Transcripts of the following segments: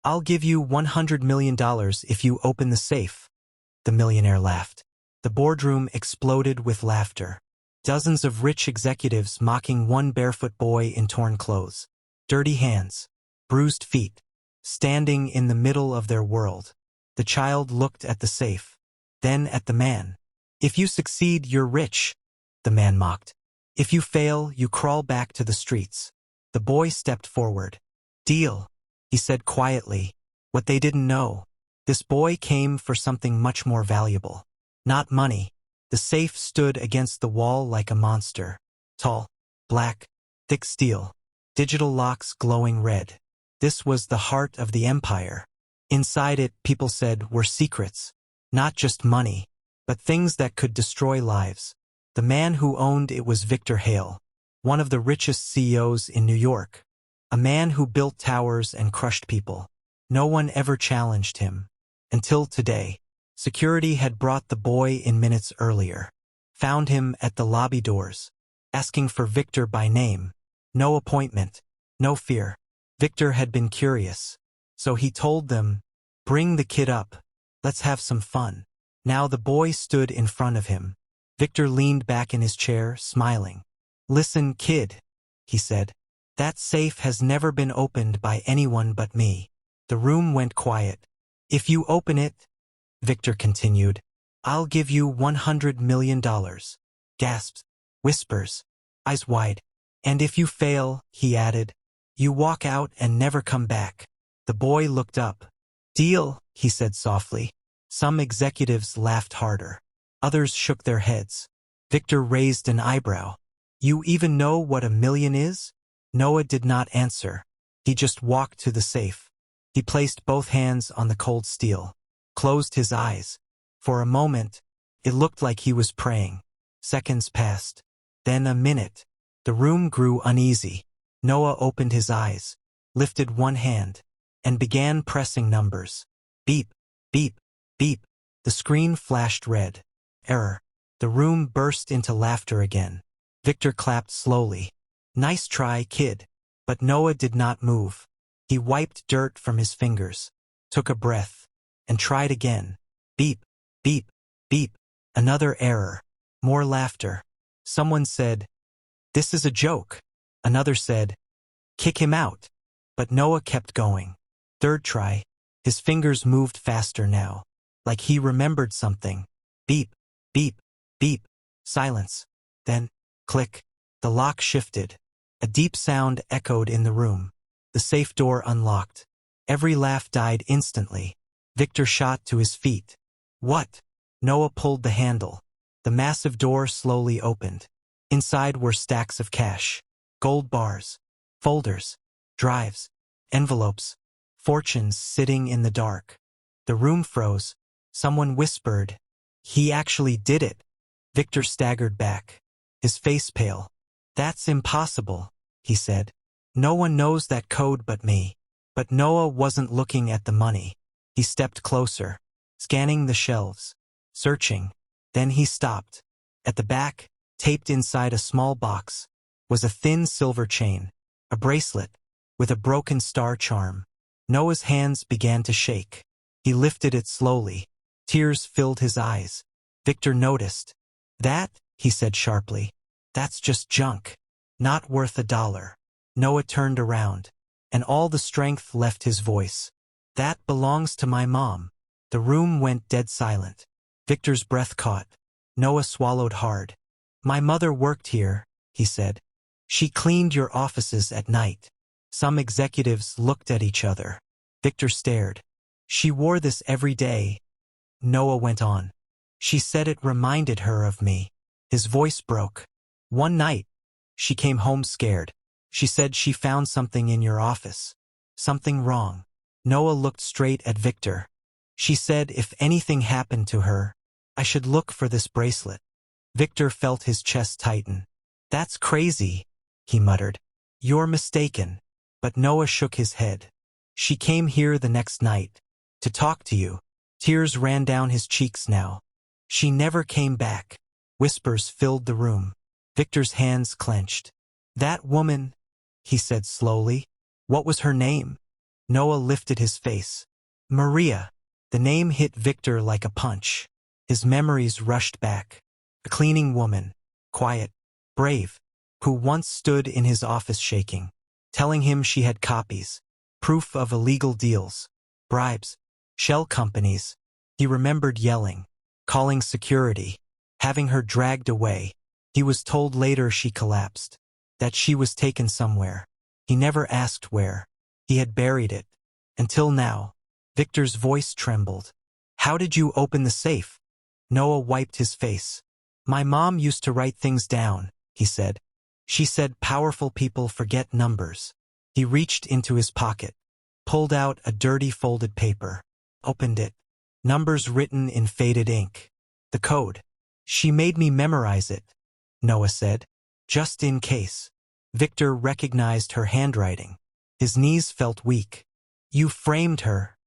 I'll give you $100 million if you open the safe. The millionaire laughed. The boardroom exploded with laughter. Dozens of rich executives mocking one barefoot boy in torn clothes. Dirty hands. Bruised feet. Standing in the middle of their world. The child looked at the safe. Then at the man. If you succeed, you're rich, the man mocked. If you fail, you crawl back to the streets. The boy stepped forward. Deal, he said quietly. What they didn't know. This boy came for something much more valuable. Not money. The safe stood against the wall like a monster. Tall, black, thick steel. Digital locks glowing red. This was the heart of the empire. Inside it, people said, were secrets. Not just money, but things that could destroy lives. The man who owned it was Victor Hale, one of the richest CEOs in New York. A man who built towers and crushed people. No one ever challenged him. Until today. Security had brought the boy in minutes earlier. Found him at the lobby doors. Asking for Victor by name. No appointment. No fear. Victor had been curious. So he told them, bring the kid up. Let's have some fun. Now the boy stood in front of him. Victor leaned back in his chair, smiling. Listen, kid, he said. That safe has never been opened by anyone but me. The room went quiet. If you open it, Victor continued, I'll give you $100 million. Gasps, whispers, eyes wide. And if you fail, he added, you walk out and never come back. The boy looked up. Deal, he said softly. Some executives laughed harder. Others shook their heads. Victor raised an eyebrow. You even know what $1 million is? Noah did not answer. He just walked to the safe. He placed both hands on the cold steel. Closed his eyes. For a moment, it looked like he was praying. Seconds passed. Then a minute. The room grew uneasy. Noah opened his eyes, lifted one hand, and began pressing numbers. Beep, beep, beep. The screen flashed red. Error. The room burst into laughter again. Victor clapped slowly. Nice try, kid. But Noah did not move. He wiped dirt from his fingers, took a breath, and tried again. Beep, beep, beep. Another error. More laughter. Someone said, this is a joke. Another said, kick him out. But Noah kept going. Third try. His fingers moved faster now. Like he remembered something. Beep, beep, beep. Silence. Then, click. The lock shifted. A deep sound echoed in the room. The safe door unlocked. Every laugh died instantly. Victor shot to his feet. What? Noah pulled the handle. The massive door slowly opened. Inside were stacks of cash. Gold bars. Folders. Drives. Envelopes. Fortunes sitting in the dark. The room froze. Someone whispered, he actually did it. Victor staggered back. His face pale. That's impossible, he said. No one knows that code but me. But Noah wasn't looking at the money. He stepped closer, scanning the shelves, searching. Then he stopped. At the back, taped inside a small box, was a thin silver chain, a bracelet, with a broken star charm. Noah's hands began to shake. He lifted it slowly. Tears filled his eyes. Victor noticed. That, he said sharply, that's just junk. Not worth $1. Noah turned around, and all the strength left his voice. That belongs to my mom. The room went dead silent. Victor's breath caught. Noah swallowed hard. My mother worked here, he said. She cleaned your offices at night. Some executives looked at each other. Victor stared. She wore this every day. Noah went on. She said it reminded her of me. His voice broke. One night, she came home scared. She said she found something in your office. Something wrong. Noah looked straight at Victor. She said if anything happened to her, I should look for this bracelet. Victor felt his chest tighten. That's crazy, he muttered. You're mistaken. But Noah shook his head. She came here the next night. To talk to you. Tears ran down his cheeks now. She never came back. Whispers filled the room. Victor's hands clenched. That woman, he said slowly. What was her name? Noah lifted his face. Maria. The name hit Victor like a punch. His memories rushed back. A cleaning woman, quiet, brave, who once stood in his office shaking, telling him she had copies, proof of illegal deals, bribes, shell companies. He remembered yelling, calling security, having her dragged away. He was told later she collapsed, that she was taken somewhere. He never asked where. He had buried it. Until now. Victor's voice trembled. How did you open the safe? Noah wiped his face. My mom used to write things down, he said. She said powerful people forget numbers. He reached into his pocket, pulled out a dirty folded paper, opened it. Numbers written in faded ink. The code. She made me memorize it, Noah said, just in case. Victor recognized her handwriting. His knees felt weak. You framed her,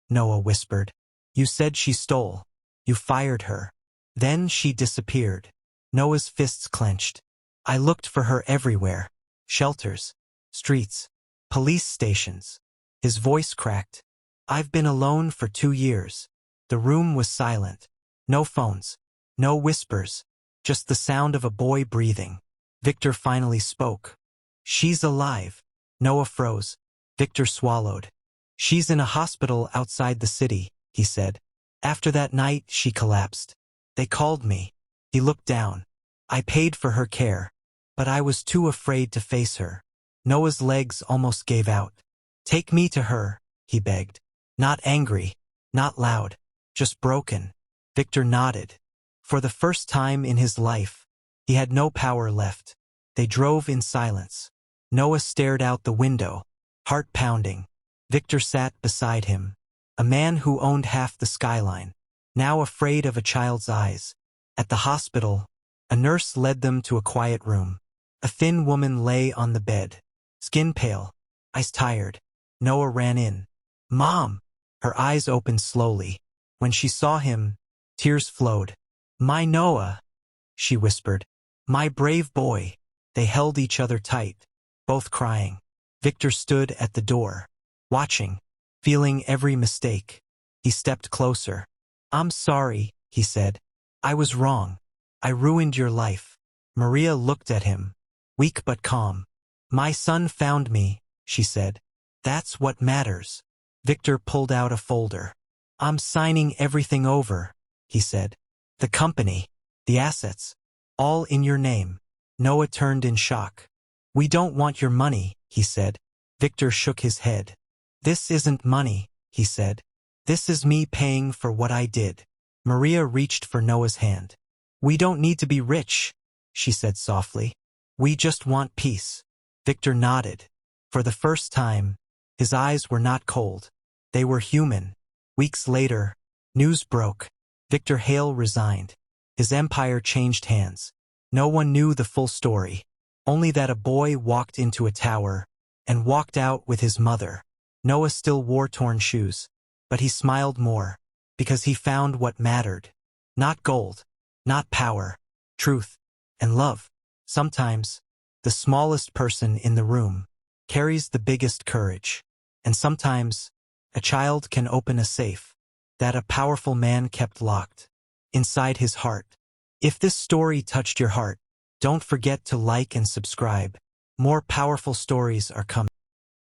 Noah whispered. You said she stole. You fired her. Then she disappeared. Noah's fists clenched. I looked for her everywhere. Shelters, streets, police stations. His voice cracked. I've been alone for 2 years. The room was silent. No phones. No whispers. Just the sound of a boy breathing. Victor finally spoke. She's alive. Noah froze. Victor swallowed. She's in a hospital outside the city, he said. After that night, she collapsed. They called me. He looked down. I paid for her care. But I was too afraid to face her. Noah's legs almost gave out. Take me to her, he begged. Not angry, not loud, just broken. Victor nodded. For the first time in his life, he had no power left. They drove in silence. Noah stared out the window, heart pounding. Victor sat beside him. A man who owned half the skyline, now afraid of a child's eyes. At the hospital, a nurse led them to a quiet room. A thin woman lay on the bed, skin pale, eyes tired. Noah ran in. Mom! Her eyes opened slowly. When she saw him, tears flowed. My Noah, she whispered. My brave boy. They held each other tight, both crying. Victor stood at the door, watching, feeling every mistake. He stepped closer. I'm sorry, he said. I was wrong. I ruined your life. Maria looked at him, weak but calm. My son found me, she said. That's what matters. Victor pulled out a folder. I'm signing everything over, he said. The company, the assets, all in your name. Noah turned in shock. We don't want your money, he said. Victor shook his head. This isn't money, he said. This is me paying for what I did. Maria reached for Noah's hand. We don't need to be rich, she said softly. We just want peace. Victor nodded. For the first time, his eyes were not cold. They were human. Weeks later, news broke. Victor Hale resigned. His empire changed hands. No one knew the full story, only that a boy walked into a tower and walked out with his mother. Noah still wore torn shoes, but he smiled more, because he found what mattered. Not gold, not power, truth, and love. Sometimes, the smallest person in the room carries the biggest courage. And sometimes, a child can open a safe that a powerful man kept locked inside his heart. If this story touched your heart, don't forget to like and subscribe. More powerful stories are coming.